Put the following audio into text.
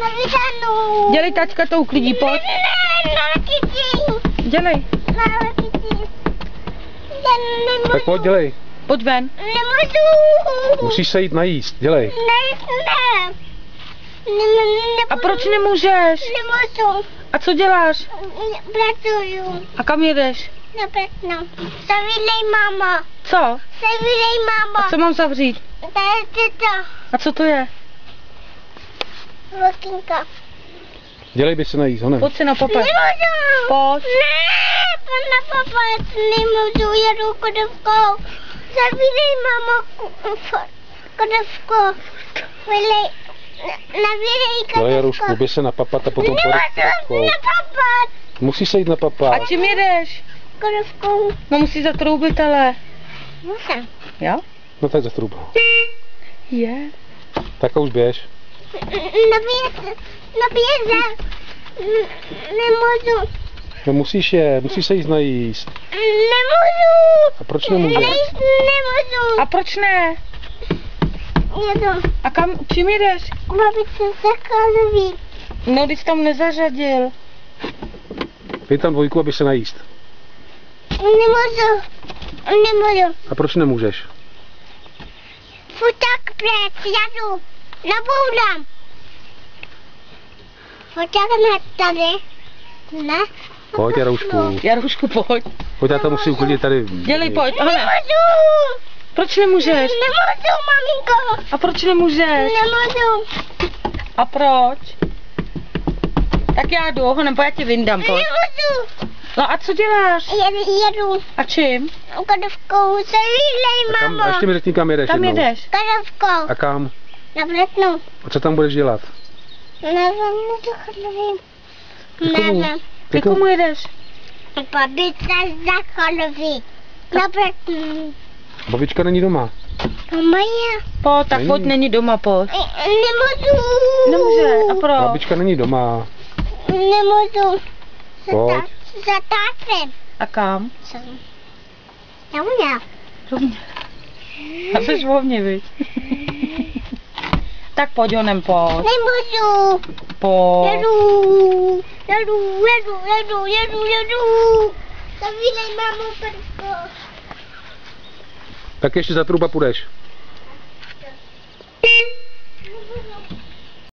Na vydanou. Dělej, taťka to uklidí, pojď. Na kytí. Dělej. Na kytí. Nemůžu. Tak pojď, dělej. Pojď ven. Nemůžu. Musíš se jít najíst, dělej. Ne. A proč nemůžeš? Nemůžu. A co děláš? Pracuju. A kam jedeš? Na Bretno. Zavílej, mama. Co? Zavílej, mama. Co mám zavřít? Tady je to. A co to je? Rokinka. Dělej, by se najíst, honem. Pojď se na papa. Nemůžu. Pojď. Ne, pana papa, nemůžu, jedu kodovkou. Zavílej, mama, kodovkou. Vylej, navírej kodovkou. Dělej, Jarušku, by se napapat a potom Nemůžu napapat. Musíš se jít napapat. A čím jedeš? Kodovkou. No musíš zatroubit, ale. Musím. Jo? No tak zastrub. Je. Tak a už běž. Nabíjeze. Nemůžu. No musíš se jít najíst. Nemůžu. A proč nemůžeš? Nemůžu. A proč ne? Jedu. A kam, čím jedeš? Babičce Zakalovi. No, když tam nezařadil. Dej tam dvojku, aby se najíst. Nemůžu. Nemůžu. A proč nemůžeš? Futak pryč, jedu. Naboudám. Futak na tady. Ne? Pojď, Jaroušku. Jarušku, pojď. Pojď, já to musím uklidit tady. Dělej, pojď. Aha, ne. Nemůžu. Proč nemůžeš? Nemůžu, maminko. A proč nemůžeš? Nemůžu. A proč? Tak já jdu, honem, pojď, já tě vyndám, pojď. Nemůžu. No a co děláš? Jedu. A čím? Kodovkou. Zavílej, A mamo. ještě mi řekni, kam jedeš Kam jednou. jedeš? Kodovkou. A kam? Na Bretnu. A co tam budeš dělat? Nevím. komu? Nevím. Ty komu jedeš? Babičce Zakalovi. Na Bretnu. Babička není doma. Moje. Pojď, tak Není. pojď, není doma, pojď. Nemůžu. Nemůže, a proč? Babička není doma. Nemůžu. Pojď. Za tátem. A kam? Já uměl. A jsi o mě, viď? Tak pojď, honem, pojď. Nemůžu. Pojď. Jedu. Zavílej, mamu, prsko. Tak ještě za truba půjdeš.